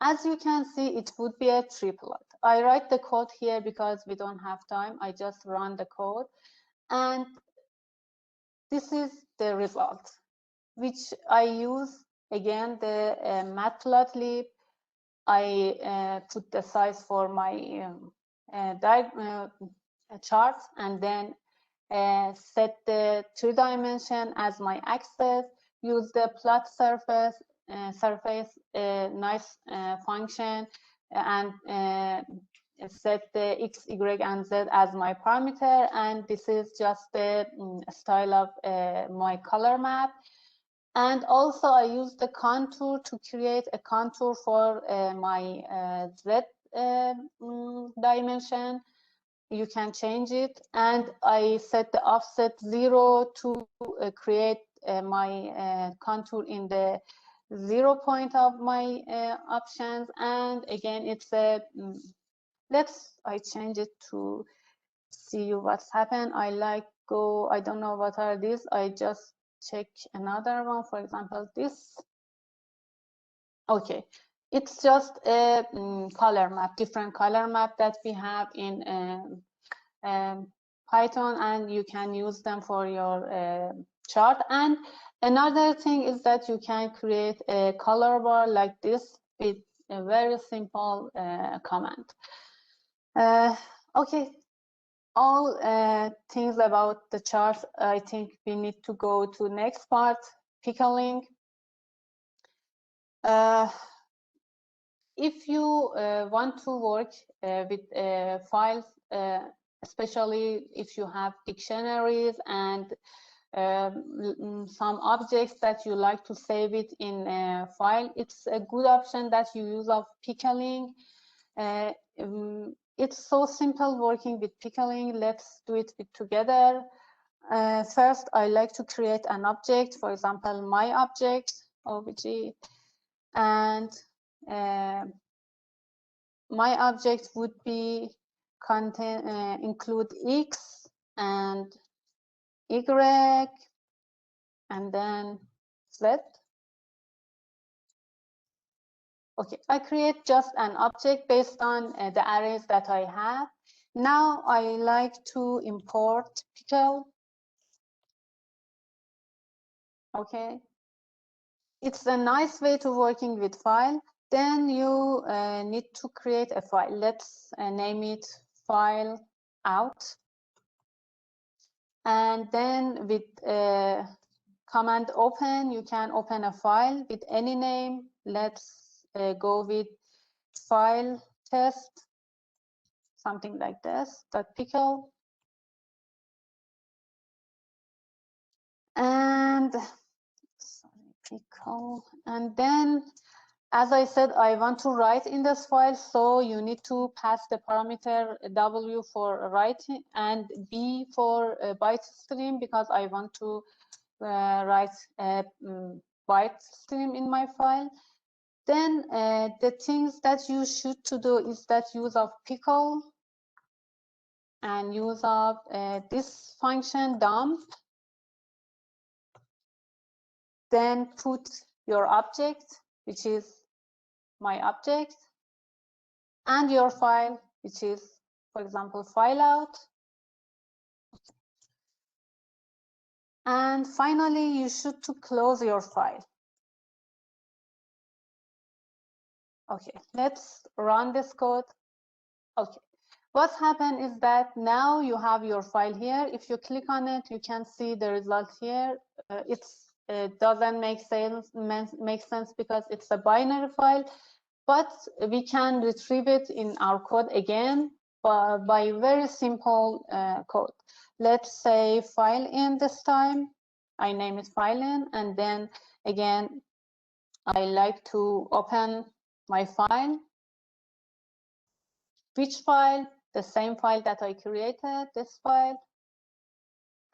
As you can see, it would be a triplet. I write the code here because we don't have time. I just run the code, and this is the result, which I use again the matplotlib. I put the size for my charts, and then set the 2-dimension as my axis. Use the plot surface nice function, and set the x, y, and z as my parameter. And this is just the style of my color map. And also I use the contour to create a contour for my z dimension. You can change it, and I set the offset 0 to create my contour in the 0 point of my options. And again, it's a I change it to see what's happened. I don't know what are these. I just check another one, for example, this. Okay, it's just a color map, different color map that we have in Python, and you can use them for your chart. And another thing is that you can create a color bar like this with a very simple command. Okay, all things about the chart. I think we need to go to next part, pickling. If you want to work with files, especially if you have dictionaries and some objects that you like to save it in a file, it's a good option that you use of pickling. It's so simple working with pickling. Let's do it together. First, I like to create an object, for example, my object, obj, and my object would be include x and y and then z. Okay, I create just an object based on the arrays that I have. Now I like to import pickle. Okay, it's a nice way to working with file. Then you need to create a file. Let's name it file out. And then with command open, you can open a file with any name. Let's go with file test, something like this, .pickle. And sorry, pickle. And then, as I said, I want to write in this file, so you need to pass the parameter W for writing and B for byte stream, because I want to write a byte stream in my file. Then the things that you should to do is that use of pickle and use of this function dump. Then put your object, which is my object, and your file, which is, for example, file out. And finally, you should to close your file. Okay, let's run this code. Okay, what's happened is that now you have your file here. If you click on it, you can see the result here. It doesn't make sense because it's a binary file, but we can retrieve it in our code again by very simple code. Let's say file in this time. I name it file in, and then again, I like to open my file. Which file? The same file that I created, this file.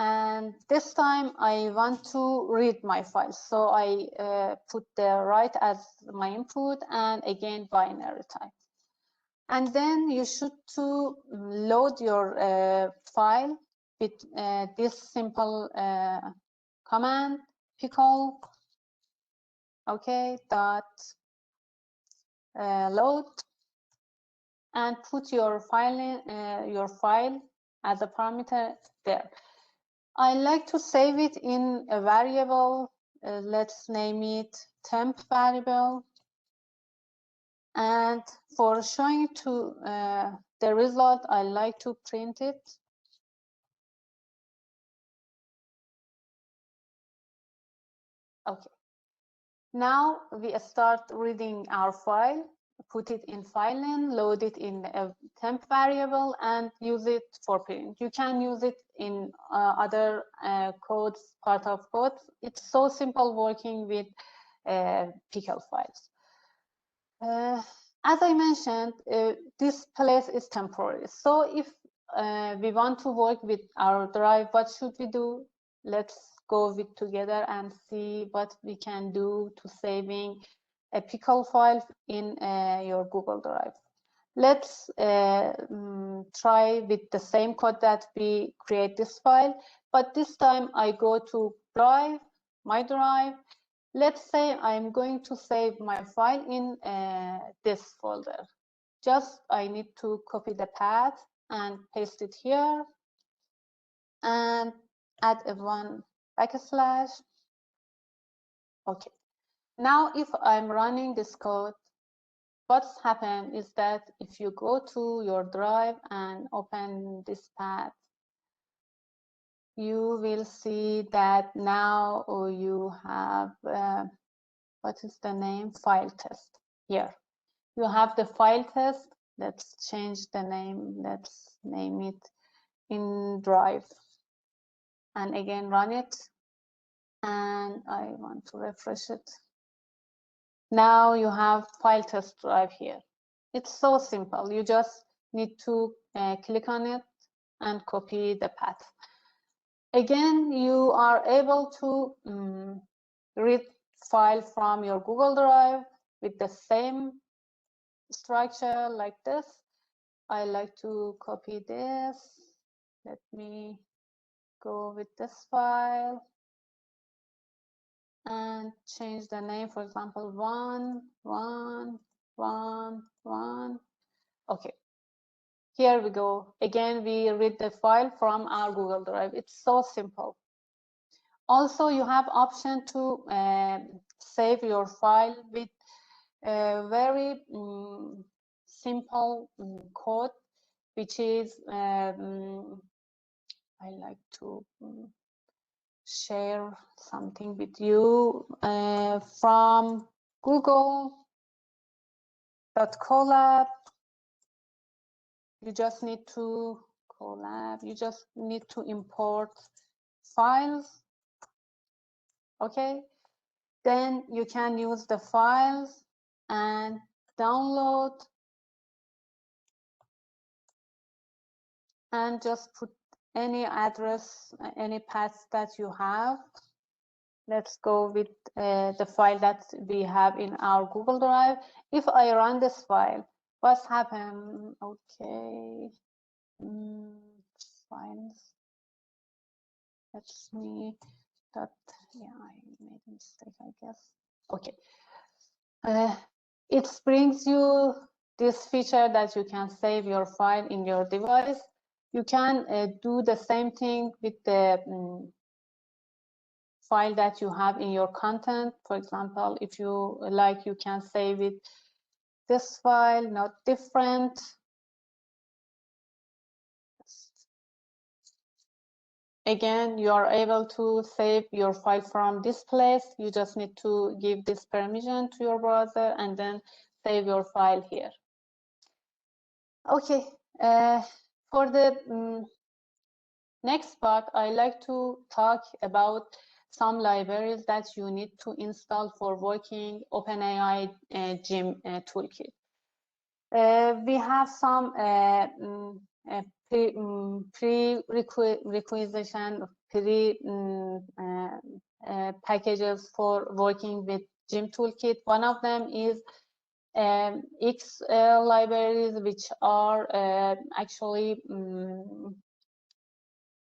And this time I want to read my file. So I put the write as my input and again binary type. And then you should to load your file with this simple command, pickle, okay, dot load, and put your file as a parameter there. I like to save it in a variable. Let's name it temp variable. And for showing to the result, I like to print it. Okay. Now we start reading our file, put it in filein, load it in a temp variable, and use it for print. You can use it in other codes, part of code. It's so simple working with pickle files. As I mentioned, this place is temporary. So if we want to work with our drive, what should we do? Let's go with together and see what we can do to saving a pickle file in your Google Drive. Let's try with the same code that we create this file, but this time I go to Drive my drive. Let's say I'm going to save my file in this folder. Just I need to copy the path and paste it here and add a one backslash. Okay. Now, if I'm running this code, what's happened is that if you go to your drive and open this path, you will see that now you have, what is the name? File test here. You have the file test. Let's change the name. Let's name it in drive. And again, run it. And I want to refresh it. Now you have file test drive here. It's so simple. You just need to click on it and copy the path. Again, you are able to read file from your Google Drive with the same structure like this. I like to copy this. Let me go with this file and change the name, for example, 1.1.1.1. Okay, here we go. Again, we read the file from our Google Drive. It's so simple. Also, you have option to save your file with a very simple code, which is I like to share something with you from Google Colab. You just need to import files. Okay, then you can use the files and download and just put any address, any path that you have. Let's go with the file that we have in our Google Drive. If I run this file, what's happened? Okay, files. Let's me that. Yeah, I made a mistake, I guess. Okay. It brings you this feature that you can save your file in your device. You can do the same thing with the file that you have in your content. For example, if you like, you can save it this file, not different. Again, you are able to save your file from this place. You just need to give this permission to your browser and then save your file here. Okay, for the next part, I like to talk about some libraries that you need to install for working OpenAI Gym toolkit. We have some packages for working with Gym toolkit. One of them is X libraries, which are actually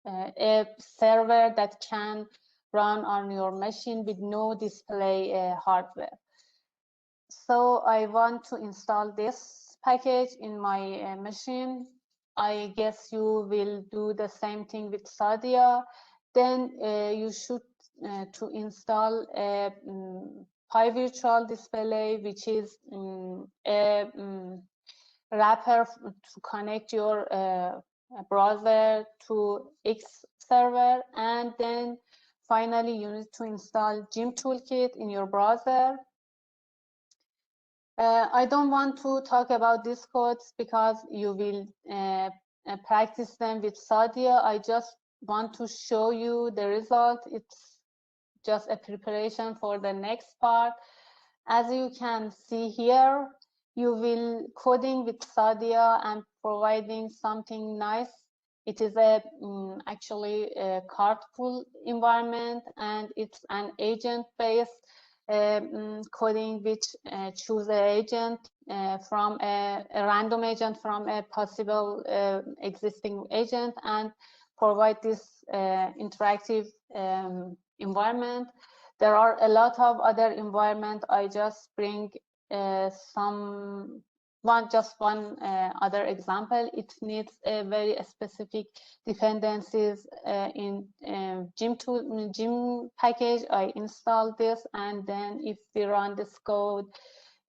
a server that can run on your machine with no display hardware. So I want to install this package in my machine. I guess you will do the same thing with Sadia. Then you should to install a PyVirtual display, which is a wrapper to connect your browser to X server, and then finally you need to install Gym toolkit in your browser. I don't want to talk about these codes because you will practice them with Sadia. I just want to show you the result. It's just a preparation for the next part. As you can see here, you will coding with Sadia and providing something nice. It is a actually a cardful environment, and it's an agent-based coding which choose an agent from a random agent from a possible existing agent and provide this interactive environment. There are a lot of other environment. I just bring just one other example. It needs a very specific dependencies in Gym package. I install this, and then if we run this code,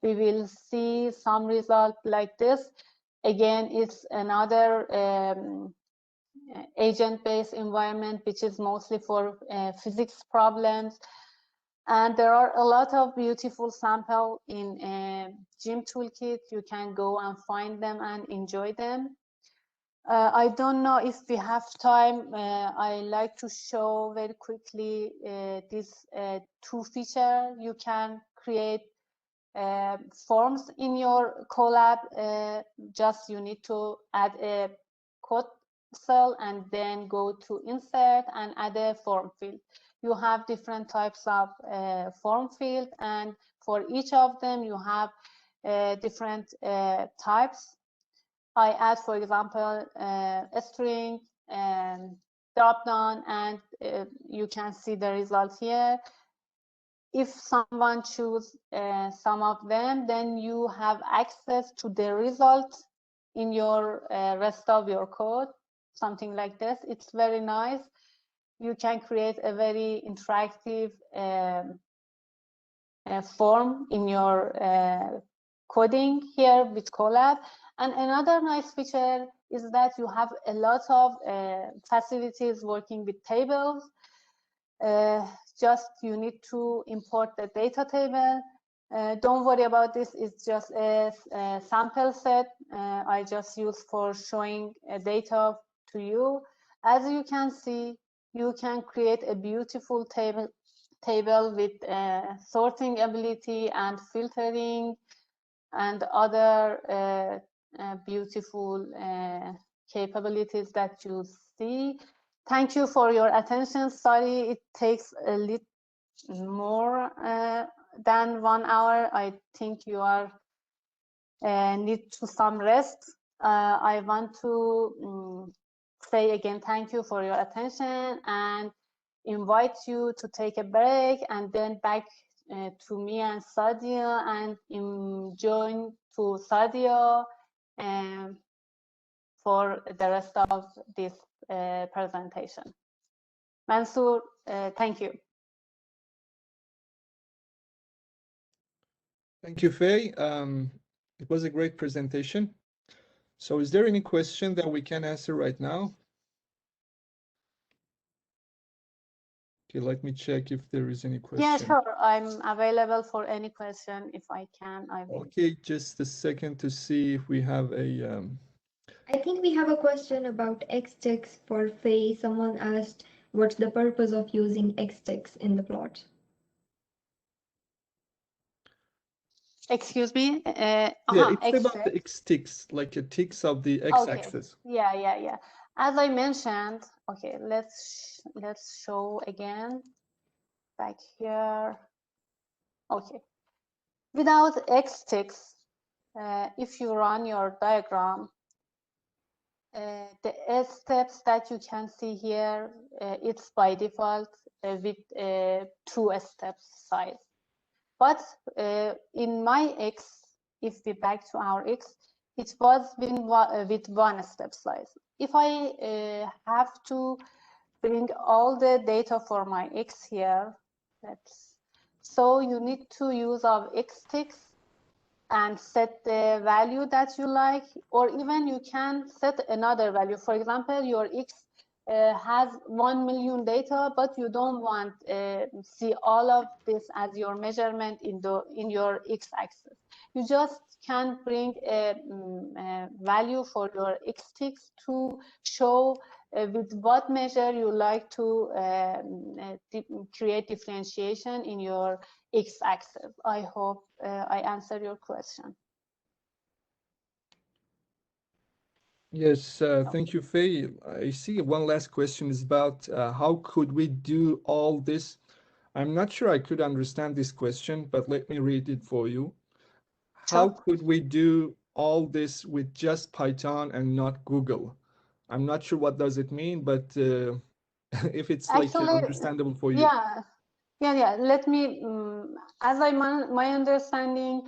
we will see some result like this. Again, it's another agent-based environment, which is mostly for physics problems. And there are a lot of beautiful samples in Gym Toolkit. You can go and find them and enjoy them. I don't know if we have time. I like to show very quickly these two features. You can create forms in your Colab. Just you need to add a code cell and then go to insert and add a form field. You have different types of form field, and for each of them you have different types. I add, for example, a string and drop down, and you can see the result here. If someone choose some of them, then you have access to the result in your rest of your code, something like this. It's very nice. You can create a very interactive form in your coding here with Colab. And another nice feature is that you have a lot of facilities working with tables. Just you need to import the data table. Don't worry about this, it's just a sample set I just use for showing data to you. As you can see, you can create a beautiful table with sorting ability and filtering and other beautiful capabilities that you see. Thank you for your attention. Sorry, it takes a little more than 1 hour. I think you are need to some rest. I want to say again thank you for your attention and invite you to take a break and then back to me and Sadia, and join to Sadia for the rest of this presentation. Mansoor, thank you. Thank you, Faye. It was a great presentation. So is there any question that we can answer right now? Okay, let me check if there is any question. Yeah, sure. I'm available for any question. If I can, I will. Okay, just a second to see if we have a... I think we have a question about Xtext for Faye. Someone asked, what's the purpose of using Xtext in the plot? Excuse me? Yeah, it's about the X-ticks, like a ticks of the X-axis. Okay. Yeah. As I mentioned, okay, let's show again back here. Okay. Without Xticks, if you run your diagram, the steps that you can see here, it's by default with 2 steps size. But in my X, if we back to our X, it was with 1 step size. If I have to bring all the data for my X here, so you need to use of Xticks and set the value that you like, or even you can set another value. For example, your X has 1 million data, but you don't want see all of this as your measurement in your X-axis. You just can bring a value for your Xticks to show with what measure you like to create differentiation in your X-axis. I hope I answered your question. Yes, thank you, Faye. I see one last question is about how could we do all this? I'm not sure I could understand this question, but let me read it for you. How could we do all this with just Python and not Google? I'm not sure what does it mean, but if it's Actually, like understandable for you. Yeah. Let me, as my understanding,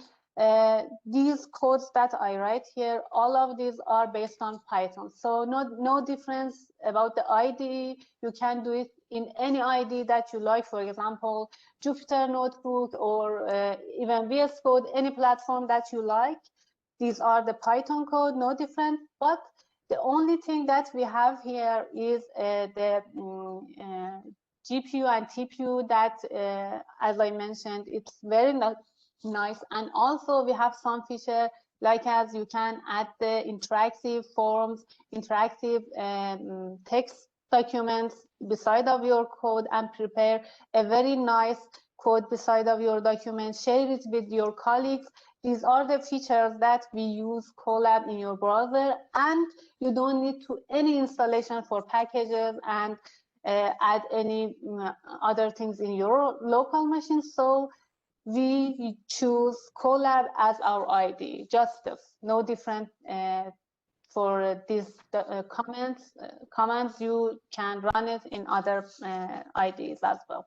these codes that I write here, all of these are based on Python. So no difference about the IDE. You can do it in any IDE that you like. For example, Jupyter Notebook or even VS Code, any platform that you like. These are the Python code, no different. But the only thing that we have here is the GPU and TPU that, as I mentioned, it's very nice. And also we have some feature like as you can add the interactive forms, interactive text documents beside of your code and prepare a very nice code beside of your document, share it with your colleagues. These are the features that we use Colab in your browser, and you don't need to any installation for packages and add any other things in your local machine. So we choose Colab as our IDE, just this, no different. For these commands you can run it in other IDEs as well.